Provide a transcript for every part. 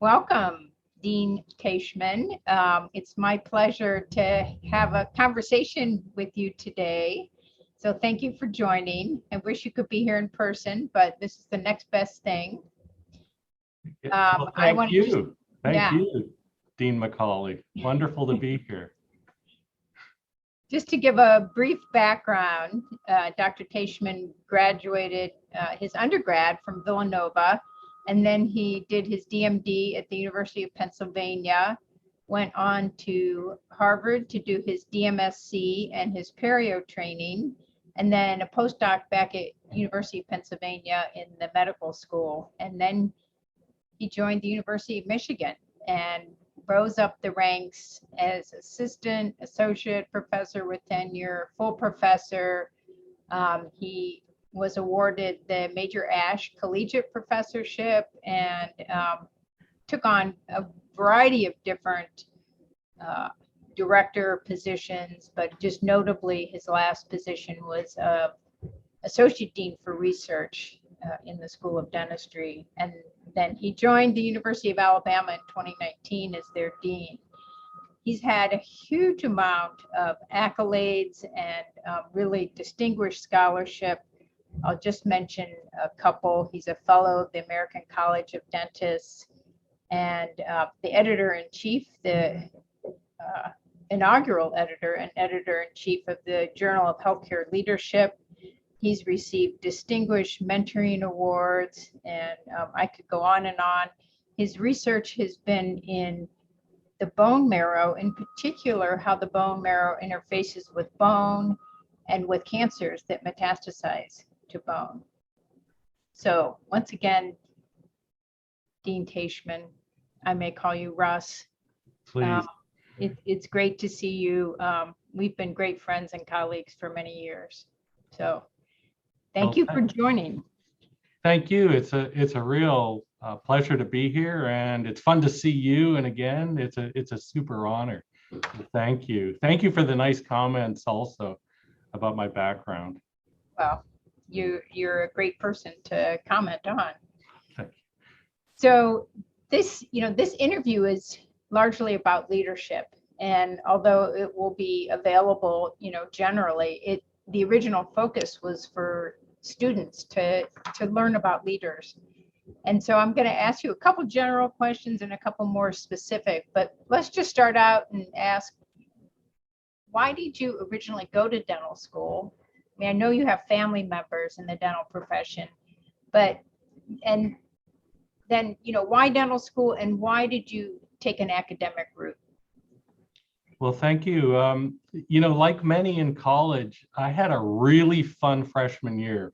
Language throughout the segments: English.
Welcome, Dean Taichman. It's my pleasure to have a conversation with you today. So thank you for joining. I wish you could be here in person, but this is the next best thing. Well, I thank want to just, you. Thank yeah, you, Dean McCauley. Wonderful to be here. just to give a brief background, Dr. Taichman graduated his undergrad from Villanova, and then he did his DMD at the University of Pennsylvania, went on to Harvard to do his DMSC and his perio training, and then a postdoc back at University of Pennsylvania in the medical school. And then he joined the University of Michigan and rose up the ranks as assistant, associate professor with tenure, full professor. He was awarded the Major Ash Collegiate Professorship and took on a variety of different director positions, but just notably his last position was Associate Dean for Research in the School of Dentistry. And then he joined the University of Alabama in 2019 as their dean. He's had a huge amount of accolades and really distinguished scholarship. I'll just mention a couple. He's a fellow of the American College of Dentists and the editor-in-chief, the inaugural editor and editor-in-chief of the Journal of Healthcare Leadership. He's received distinguished mentoring awards, and I could go on and on. His research has been in the bone marrow, in particular, how the bone marrow interfaces with bone and with cancers that metastasize to bone. So once again, Dean Taichman, I may call you Russ. Please. It's great to see you. We've been great friends and colleagues for many years. So thank you for joining. Thank you. It's a real pleasure to be here, and it's fun to see you. And again, it's a super honor. So thank you. Thank you for the nice comments also about my background. Well, you're a great person to comment on. Thank you. So this interview is largely about leadership, and although it will be available, generally, the original focus was for students to learn about leaders. And so I'm going to ask you a couple general questions and a couple more specific, but let's just start out and ask, why did you originally go to dental school? I mean, I know you have family members in the dental profession, and then, why dental school and why did you take an academic route? Well, thank you. Like many in college, I had a really fun freshman year.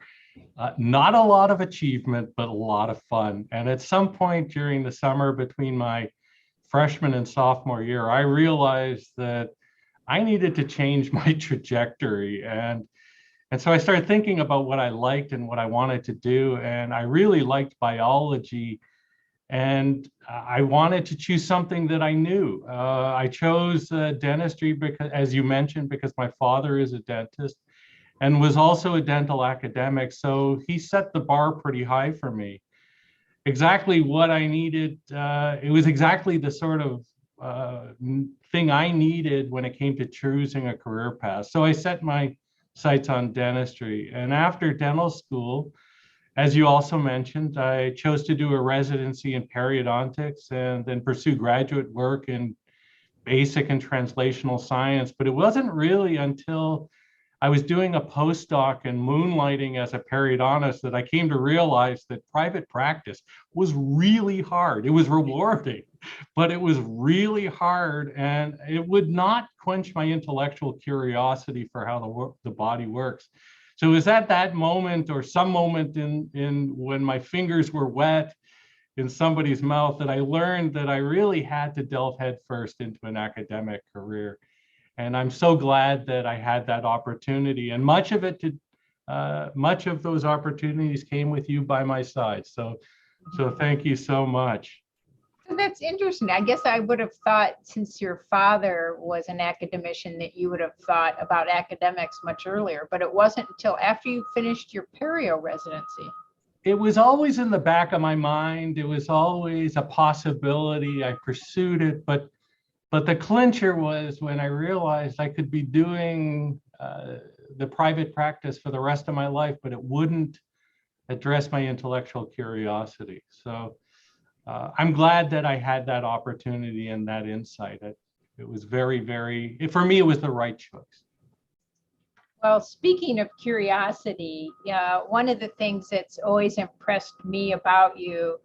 Not a lot of achievement, but a lot of fun. And at some point during the summer between my freshman and sophomore year, I realized that I needed to change my trajectory. And so I started thinking about what I liked and what I wanted to do. And I really liked biology. And I wanted to choose something that I knew. I chose dentistry because, as you mentioned, because my father is a dentist and was also a dental academic. So he set the bar pretty high for me. Exactly what I needed. It was exactly the sort of thing I needed when it came to choosing a career path. So I set my sights on dentistry. And after dental school, as you also mentioned, I chose to do a residency in periodontics and then pursue graduate work in basic and translational science. But it wasn't really until I was doing a postdoc and moonlighting as a periodontist that I came to realize that private practice was really hard. It was rewarding, but it was really hard, and it would not quench my intellectual curiosity for how the body works. So it was at that moment or some moment in when my fingers were wet in somebody's mouth that I learned that I really had to delve headfirst into an academic career. And I'm so glad that I had that opportunity. And much of those opportunities came with you by my side. So thank you so much. That's interesting. I guess I would have thought, since your father was an academician, that you would have thought about academics much earlier, but it wasn't until after you finished your perio residency. it was always in the back of my mind. It was always a possibility. I pursued it, but the clincher was when I realized I could be doing the private practice for the rest of my life, but it wouldn't address my intellectual curiosity. So I'm glad that I had that opportunity and that insight. It was for me, it was the right choice. Well, speaking of curiosity, one of the things that's always impressed me about you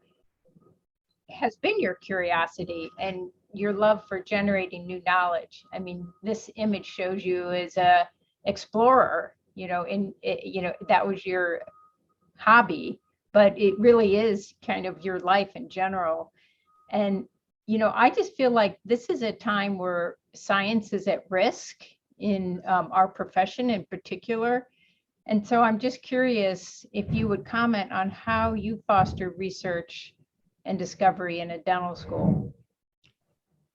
has been your curiosity and your love for generating new knowledge. I mean, this image shows you as a explorer, that was your hobby, but it really is kind of your life in general. And, I just feel like this is a time where science is at risk in our profession in particular. And so I'm just curious if you would comment on how you foster research and discovery in a dental school.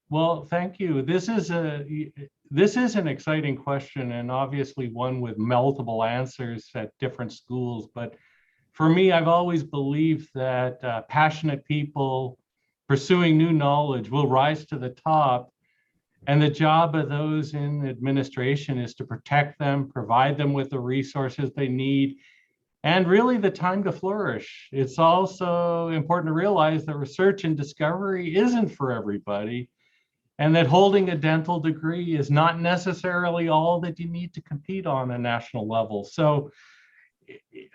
Well, thank you. This is an exciting question, and obviously one with multiple answers at different schools. But for me, I've always believed that passionate people pursuing new knowledge will rise to the top. And the job of those in administration is to protect them, provide them with the resources they need, and really the time to flourish. It's also important to realize that research and discovery isn't for everybody, and that holding a dental degree is not necessarily all that you need to compete on a national level. So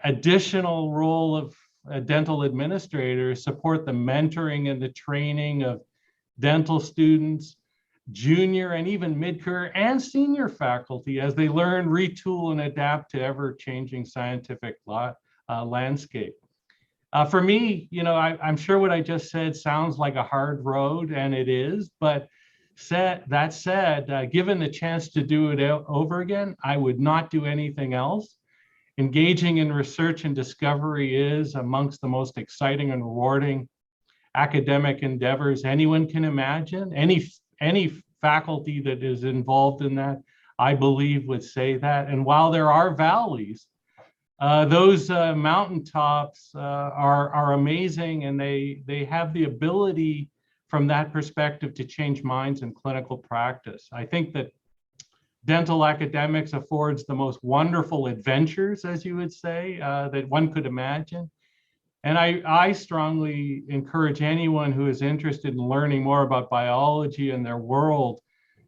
additional role of a dental administrator is support the mentoring and the training of dental students, junior and even mid-career and senior faculty as they learn, retool, and adapt to ever-changing scientific landscape. For me, I'm sure what I just said sounds like a hard road, and it is, but that said, given the chance to do it over again, I would not do anything else. Engaging in research and discovery is amongst the most exciting and rewarding academic endeavors anyone can imagine. Any faculty that is involved in that, I believe, would say that. And while there are valleys, those mountaintops are amazing, and they have the ability from that perspective to change minds in clinical practice. I think that dental academics affords the most wonderful adventures, as you would say, that one could imagine. And I strongly encourage anyone who is interested in learning more about biology and their world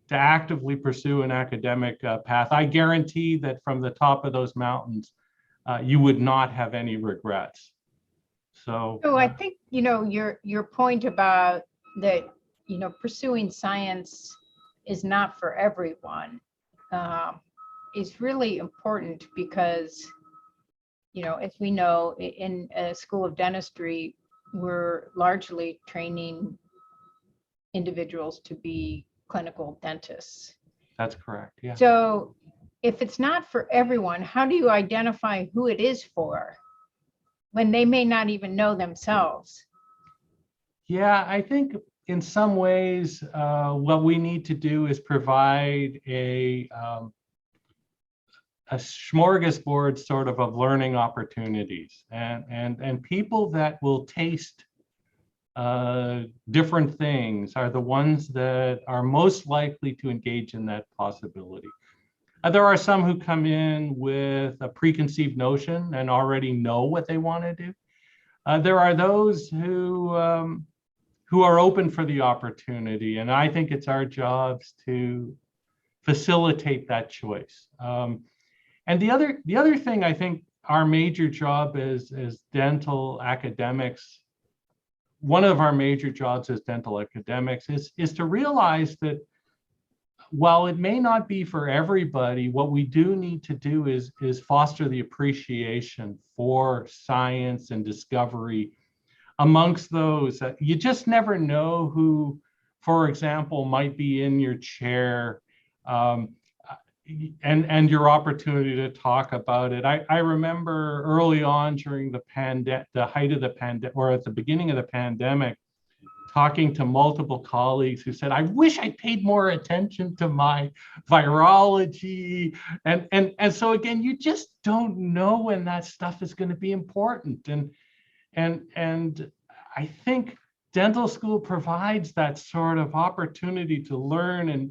to actively pursue an academic path. I guarantee that from the top of those mountains, you would not have any regrets. So I think, your point about that, pursuing science is not for everyone is really important because, as we know, in a school of dentistry, we're largely training individuals to be clinical dentists. that's correct. Yeah. So if it's not for everyone, how do you identify who it is for when they may not even know themselves? Yeah, I think in some ways, what we need to do is provide a smorgasbord sort of learning opportunities, and people that will taste different things are the ones that are most likely to engage in that possibility. There are some who come in with a preconceived notion and already know what they want to do. There are those who are open for the opportunity, and I think it's our jobs to facilitate that choice. And the other thing I think our major job as dental academics, one of our major jobs as dental academics is to realize that while it may not be for everybody, what we do need to do is foster the appreciation for science and discovery amongst those. You just never know who, for example, might be in your chair, and your opportunity to talk about it. I remember early on during the height of the pandemic, or at the beginning of the pandemic, talking to multiple colleagues who said, I wish I paid more attention to my virology. And so again, you just don't know when that stuff is going to be important. And And I think dental school provides that sort of opportunity to learn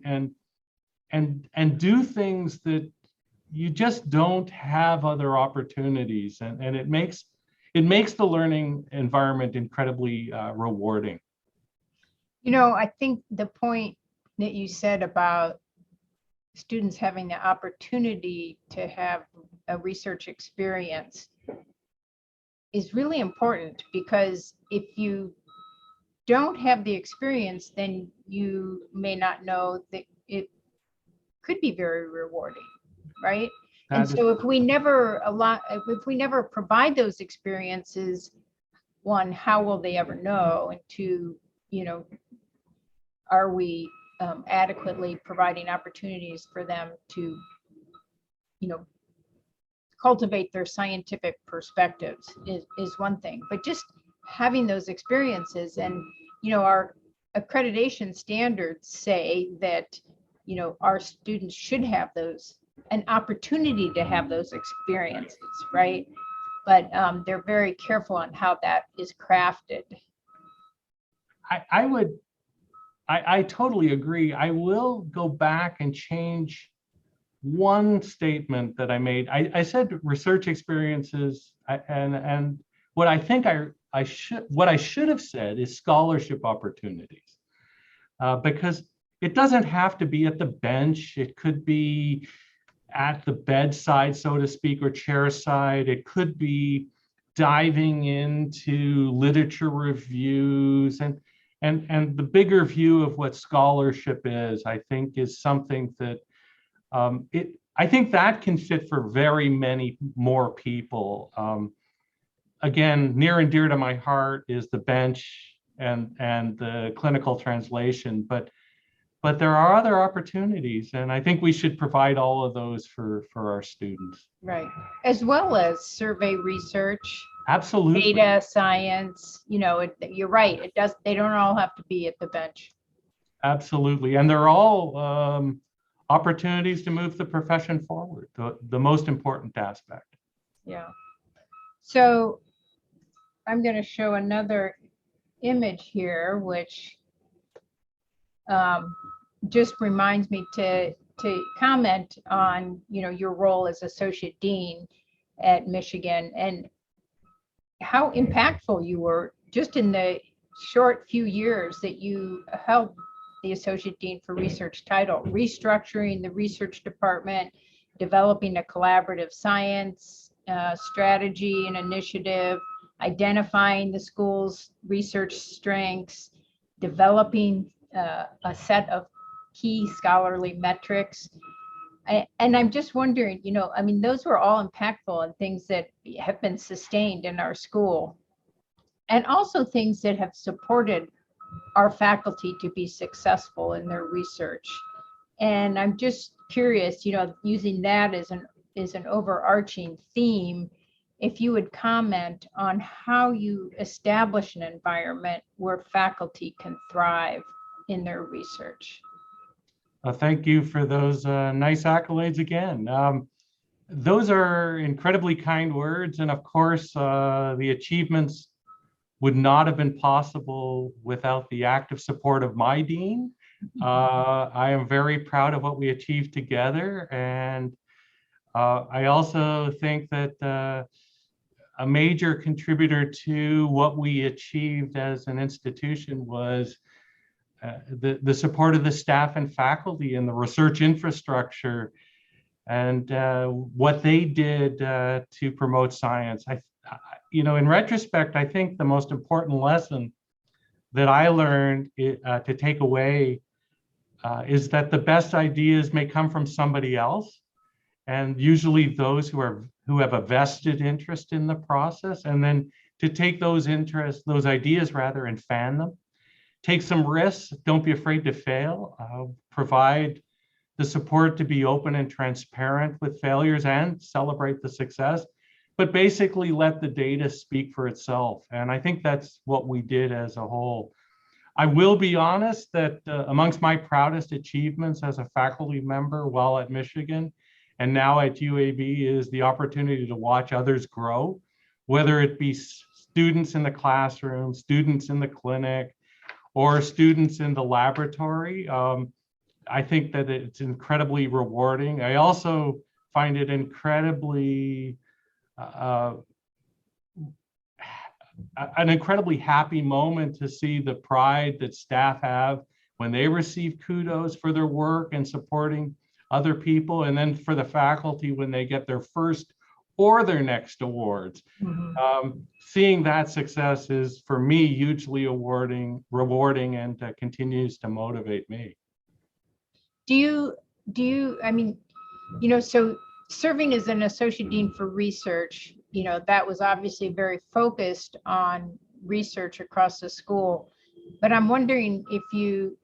and do things that you just don't have other opportunities, and it makes the learning environment incredibly rewarding. I think the point that you said about students having the opportunity to have a research experience is really important, because if you don't have the experience, then you may not know that it could be very rewarding, right? And so if we never provide those experiences, one, how will they ever know? And two, are we adequately providing opportunities for them to, cultivate their scientific perspectives is one thing, but just having those experiences. And, our accreditation standards say that, our students should have an opportunity to have those experiences, right? But they're very careful on how that is crafted. I totally agree. I will go back and change one statement that I made. I said research experiences, and what I think what I should have said is scholarship opportunities, because it doesn't have to be at the bench. It could be at the bedside, so to speak, or chairside. It could be diving into literature reviews and the bigger view of what scholarship is. I think is something that I think that can fit for very many more people. Again, near and dear to my heart is the bench and the clinical translation, but there are other opportunities, and I think we should provide all of those for our students. Right, as well as survey research. Absolutely. Data science. You're right. They don't all have to be at the bench. Absolutely, and they're all opportunities to move the profession forward, the most important aspect. Yeah. So I'm going to show another image here, which just reminds me to comment on, your role as associate dean at Michigan and how impactful you were just in the short few years that you held the associate dean for research title, restructuring the research department, developing a collaborative science strategy and initiative, identifying the school's research strengths, developing a set of key scholarly metrics. And I'm just wondering, those were all impactful and things that have been sustained in our school, and also things that have supported our faculty to be successful in their research. And I'm just curious, using that as an overarching theme, if you would comment on how you establish an environment where faculty can thrive in their research. Thank you for those nice accolades again. Those are incredibly kind words. And of course, the achievements would not have been possible without the active support of my dean. I am very proud of what we achieved together. And I also think that a major contributor to what we achieved as an institution was the support of the staff and faculty and the research infrastructure and what they did to promote science. In retrospect, I think the most important lesson that I learned to take away is that the best ideas may come from somebody else, and usually those who have a vested interest in the process, and then to take those ideas and fan them. Take some risks, don't be afraid to fail, provide the support to be open and transparent with failures and celebrate the success, but basically let the data speak for itself. And I think that's what we did as a whole. I will be honest that amongst my proudest achievements as a faculty member while at Michigan and now at UAB is the opportunity to watch others grow, whether it be students in the classroom, students in the clinic, or students in the laboratory. I think that it's incredibly rewarding. I also find it incredibly an incredibly happy moment to see the pride that staff have when they receive kudos for their work and supporting other people, and then for the faculty when they get their first or their next awards. Seeing that success is, for me, hugely rewarding, and continues to motivate me. I mean, so serving as an associate dean for research, that was obviously very focused on research across the school. But I'm wondering if you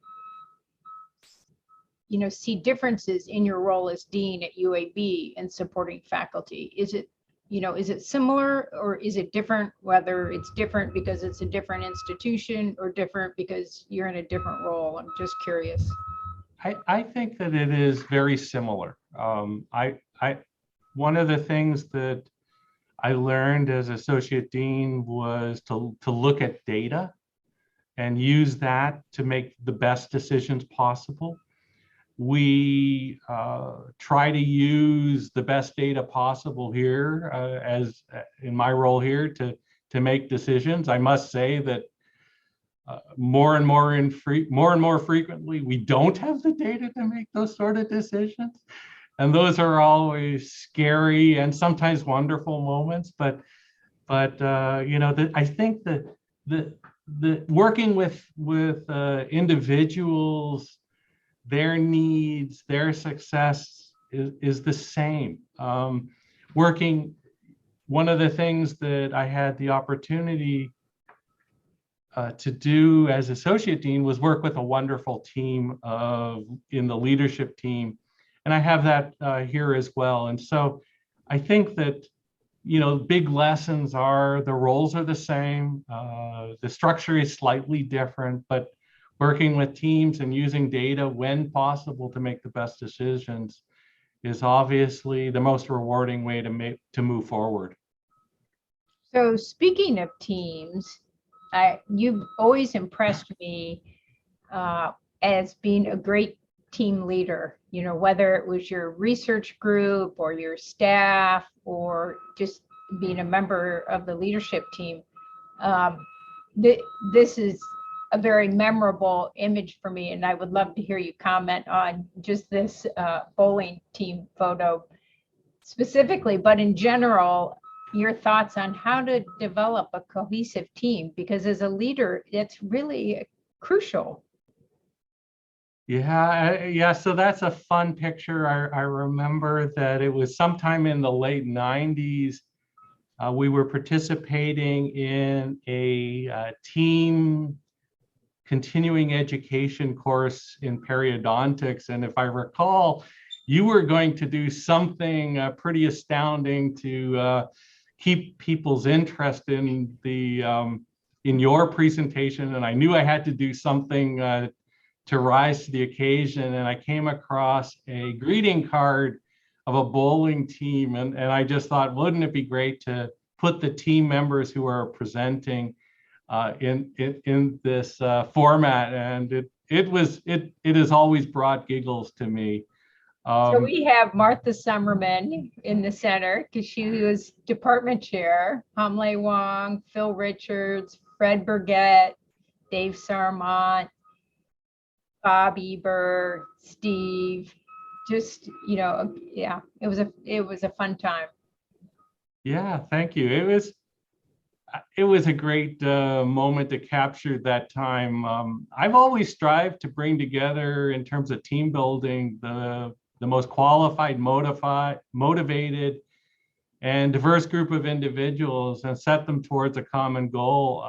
see differences in your role as dean at UAB and supporting faculty. Is it similar, or is it different, whether it's different because it's a different institution or different because you're in a different role? I'm just curious. I think that it is very similar. One of the things that I learned as associate dean was to look at data and use that to make the best decisions possible. We try to use the best data possible here, as in my role here, to make decisions. I must say that more and more frequently, we don't have the data to make those sort of decisions. And those are always scary and sometimes wonderful moments. But I think that the working with individuals, their needs, their success is the same. One of the things that I had the opportunity to do as associate dean was work with a wonderful team in the leadership team. And I have that here as well. And so I think that, big lessons are the roles are the same. The structure is slightly different, but working with teams and using data when possible to make the best decisions is obviously the most rewarding way to move forward. So speaking of teams, you've always impressed me as being a great team leader, whether it was your research group or your staff or just being a member of the leadership team. This is a very memorable image for me, and I would love to hear you comment on just this bowling team photo specifically, but in general, your thoughts on how to develop a cohesive team, because as a leader, it's really crucial. Yeah. So that's a fun picture. I remember that it was sometime in the late 90s. We were participating in a team continuing education course in periodontics. And if I recall, you were going to do something pretty astounding to keep people's interest in your presentation. And I knew I had to do something to rise to the occasion. And I came across a greeting card of a bowling team. And I just thought, wouldn't it be great to put the team members who are presenting in this format? And it has always brought giggles to me. So we have Martha Summerman in the center because she was department chair, Hamley Wong, Phil Richards, Fred Burgett, Dave Sarmont, Bob Eber, Steve. Just, yeah, it was a fun time. Yeah, thank you. It was a great moment to capture that time. I've always strived to bring together, in terms of team building, the most qualified, motivated, and diverse group of individuals and set them towards a common goal.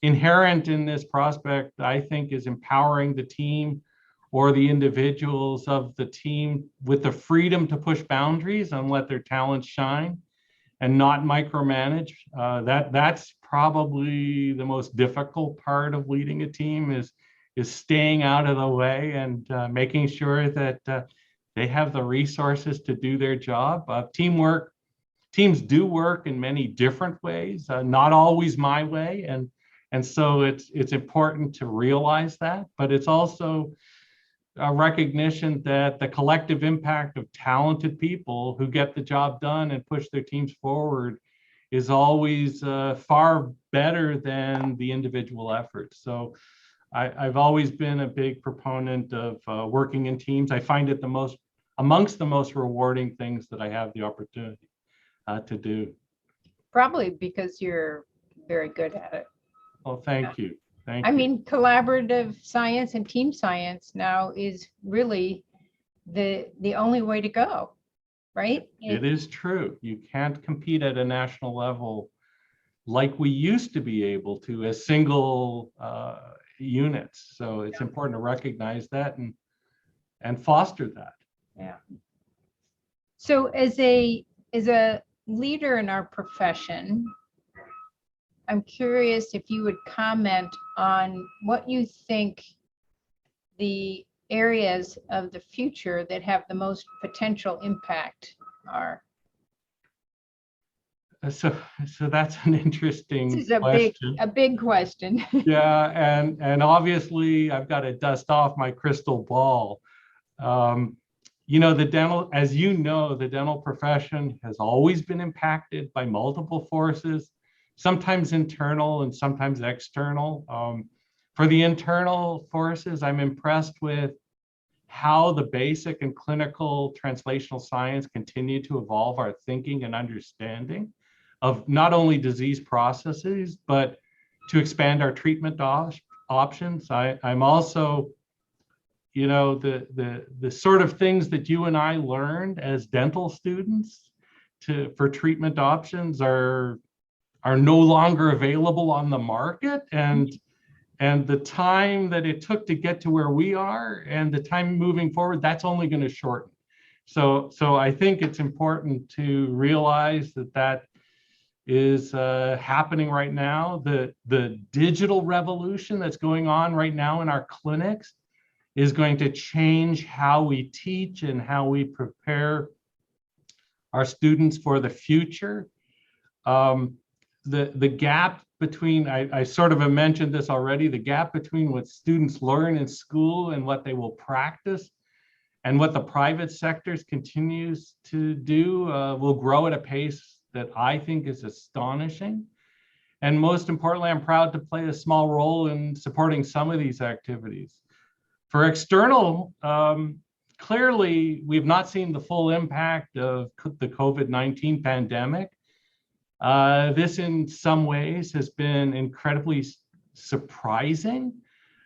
Inherent in this prospect, I think, is empowering the team or the individuals of the team with the freedom to push boundaries and let their talents shine and not micromanage. That's probably the most difficult part of leading a team, is staying out of the way and making sure that they have the resources to do their job. Teamwork teams do work in many different ways, not always my way. And so it's important to realize that, but it's also a recognition that the collective impact of talented people who get the job done and push their teams forward is always far better than the individual effort. So I've always been a big proponent of working in teams. I find it amongst the most rewarding things that I have the opportunity to do. Probably because you're very good at it. Well, thank you. Thank I you. mean, collaborative science and team science now is really the only way to go, right? It is true. You can't compete at a national level like we used to be able to as single units. So it's important to recognize that and foster that. Yeah. So as a leader in our profession, I'm curious if you would comment on what you think the areas of the future that have the most potential impact are. So that's an interesting This is question. a big question. Yeah, and obviously I've got to dust off my crystal ball. You know, the dental profession has always been impacted by multiple forces, sometimes internal and sometimes external. For the internal forces, I'm impressed with how the basic and clinical translational science continue to evolve our thinking and understanding of not only disease processes, but to expand our treatment options. I'm also, you know, the sort of things that you and I learned as dental students for treatment options are no longer available on the market, and the time that it took to get to where we are and the time moving forward, that's only going to shorten. So I think it's important to realize that is happening right now. The digital revolution that's going on right now in our clinics is going to change how we teach and how we prepare our students for the future. The gap between, I sort of have mentioned this already, the gap between what students learn in school and what they will practice and what the private sectors continues to do will grow at a pace that I think is astonishing. And most importantly, I'm proud to play a small role in supporting some of these activities. For external, clearly, we've not seen the full impact of the COVID-19 pandemic. This, in some ways, has been incredibly surprising,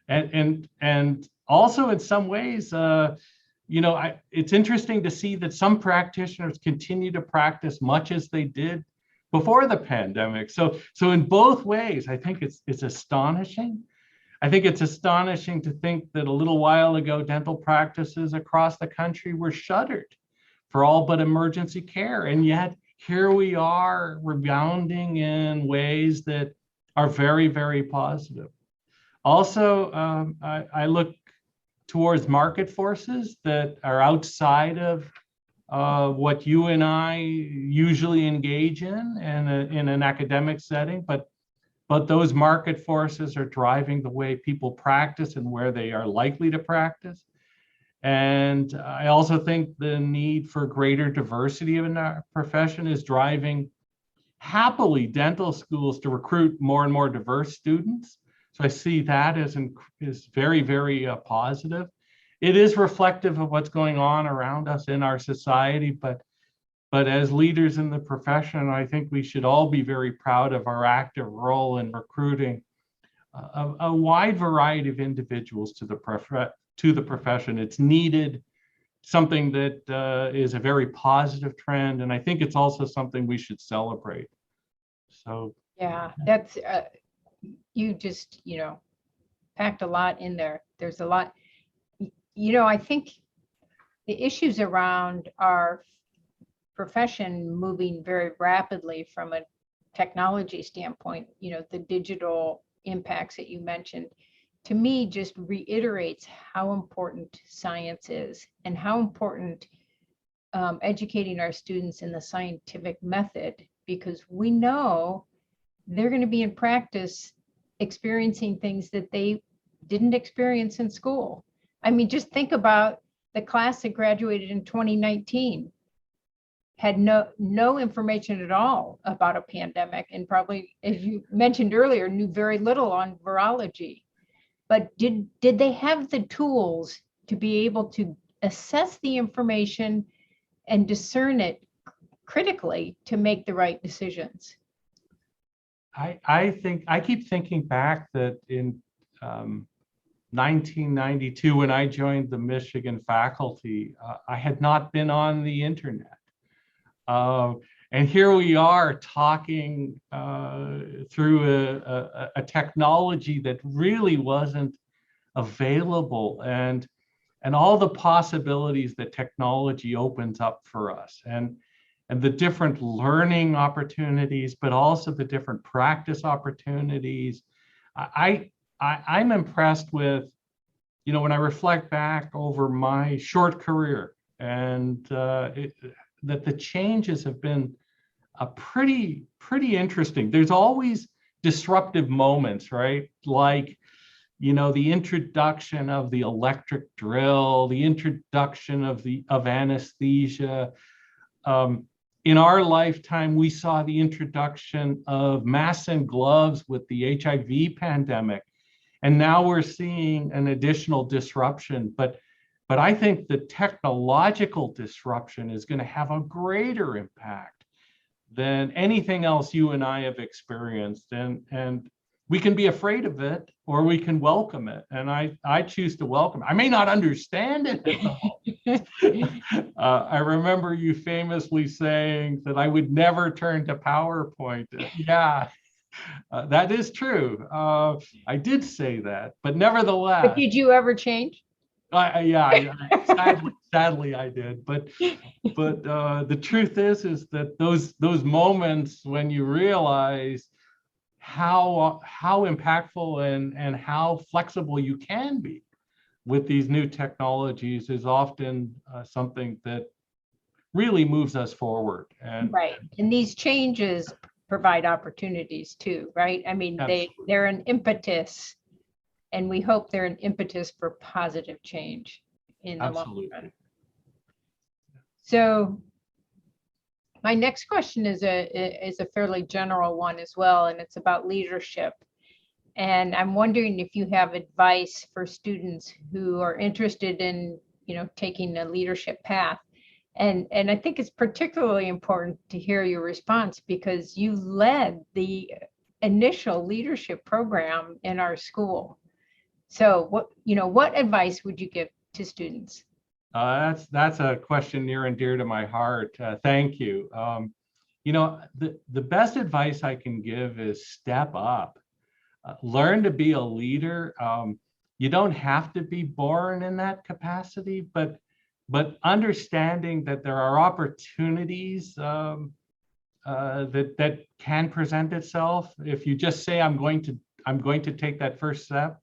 and also in some ways, you know, it's interesting to see that some practitioners continue to practice much as they did before the pandemic. So in both ways, I think it's astonishing. I think it's astonishing to think that a little while ago, dental practices across the country were shuttered for all but emergency care. And yet here we are rebounding in ways that are very, very positive. Also, I look towards market forces that are outside of what you and I usually engage in an academic setting, but those market forces are driving the way people practice and where they are likely to practice. And I also think the need for greater diversity in our profession is driving, happily, dental schools to recruit more and more diverse students. So I see that as very, very positive. It is reflective of what's going on around us in our society, but as leaders in the profession, I think we should all be very proud of our active role in recruiting a wide variety of individuals to the profession. It's needed, something that is a very positive trend, and I think it's also something we should celebrate. So yeah, that's you just, you know, packed a lot in there. There's a lot, you know. I think the issues around our profession moving very rapidly from a technology standpoint, you know, the digital impacts that you mentioned, to me just reiterates how important science is and how important educating our students in the scientific method, because we know they're going to be in practice experiencing things that they didn't experience in school. I mean, just think about the class that graduated in 2019 had no information at all about a pandemic, and probably, as you mentioned earlier, knew very little on virology. But did they have the tools to be able to assess the information and discern it critically to make the right decisions? I keep thinking back that in 1992, when I joined the Michigan faculty, I had not been on the internet. And here we are talking through a technology that really wasn't available, and all the possibilities that technology opens up for us, and the different learning opportunities, but also the different practice opportunities. I'm impressed with, when I reflect back over my short career, and that the changes have been pretty interesting. There's always disruptive moments, right? Like, the introduction of the electric drill, the introduction of anesthesia. In our lifetime, we saw the introduction of masks and gloves with the HIV pandemic, and now we're seeing an additional disruption. But I think the technological disruption is going to have a greater impact than anything else you and I have experienced. And we can be afraid of it, or we can welcome it. And I choose to welcome it. I may not understand it at all. I remember you famously saying that I would never turn to PowerPoint. Yeah, that is true. I did say that, but nevertheless. But did you ever change? Sadly, I did. But the truth is that those moments when you realize how impactful and how flexible you can be with these new technologies is often something that really moves us forward. And right, and these changes provide opportunities too, right? I mean, they're an impetus, and we hope they're an impetus for positive change in the long run. So my next question is a fairly general one as well, and it's about leadership. And I'm wondering if you have advice for students who are interested in, taking a leadership path. And I think it's particularly important to hear your response, because you led the initial leadership program in our school. So what advice would you give to students? That's a question near and dear to my heart. Thank you. The best advice I can give is step up. Learn to be a leader. You don't have to be born in that capacity, but understanding that there are opportunities that can present itself if you just say, I'm going to take that first step.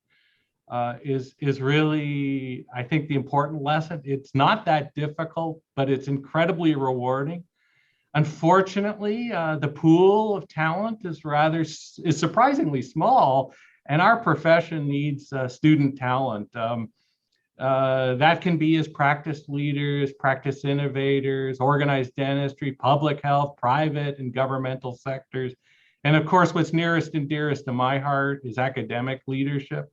Is really, I think, the important lesson. It's not that difficult, but it's incredibly rewarding. Unfortunately, the pool of talent is surprisingly small, and our profession needs student talent. That can be as practice leaders, practice innovators, organized dentistry, public health, private and governmental sectors. And of course, what's nearest and dearest to my heart is academic leadership.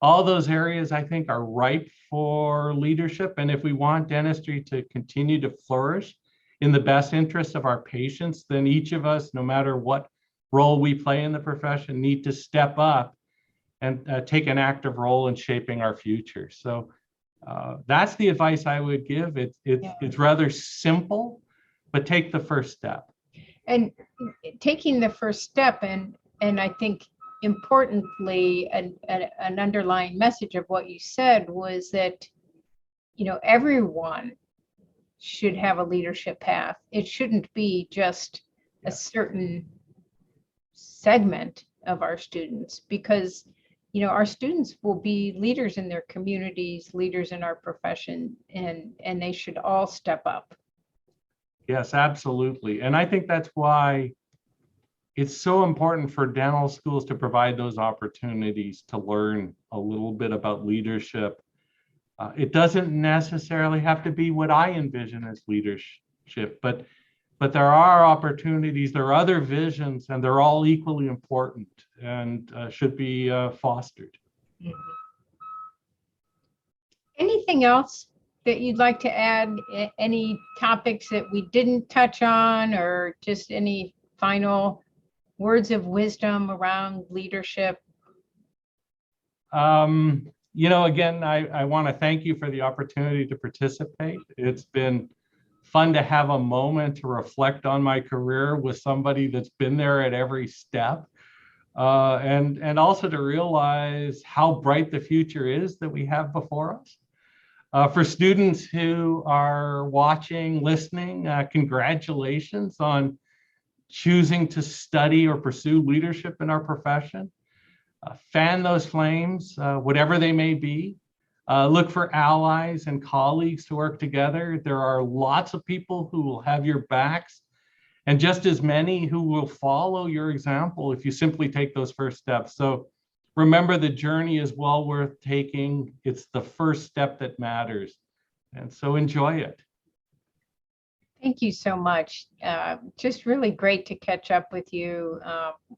All those areas, I think, are ripe for leadership. And if we want dentistry to continue to flourish in the best interest of our patients, then each of us, no matter what role we play in the profession, need to step up and take an active role in shaping our future. So that's the advice I would give. It's rather simple, but take the first step. And taking the first step, and I think importantly, an underlying message of what you said was that, everyone should have a leadership path. It shouldn't be just a certain segment of our students, because, our students will be leaders in their communities, leaders in our profession, and they should all step up Yes, absolutely. And I think that's why it's so important for dental schools to provide those opportunities to learn a little bit about leadership. It doesn't necessarily have to be what I envision as leadership, but there are opportunities, there are other visions, and they're all equally important and should be fostered. Mhm. Anything else that you'd like to add? Any topics that we didn't touch on, or just any final words of wisdom around leadership? Again, I want to thank you for the opportunity to participate. It's been fun to have a moment to reflect on my career with somebody that's been there at every step, and also to realize how bright the future is that we have before us. For students who are watching, listening, congratulations on choosing to study or pursue leadership in our profession. Fan those flames, whatever they may be. Look for allies and colleagues to work together. There are lots of people who will have your backs, and just as many who will follow your example if you simply take those first steps. So remember, the journey is well worth taking. It's the first step that matters. And so enjoy it. Thank you so much. Just really great to catch up with you.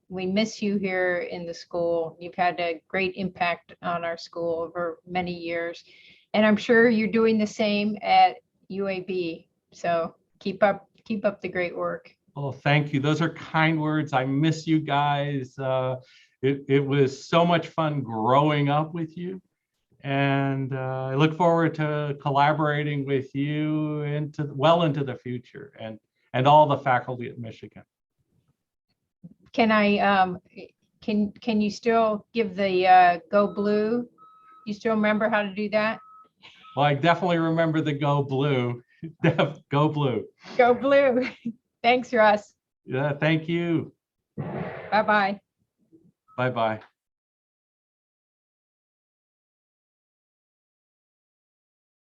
We miss you here in the school. You've had a great impact on our school over many years, and I'm sure you're doing the same at UAB. So keep up the great work. Oh, thank you. Those are kind words. I miss you guys. It was so much fun growing up with you. And I look forward to collaborating with you well into the future, and all the faculty at Michigan. Can I can you still give the go blue? You still remember how to do that? Well, I definitely remember the go blue. Go blue. Go blue. Thanks, Russ. Yeah, thank you. Bye-bye. Bye-bye.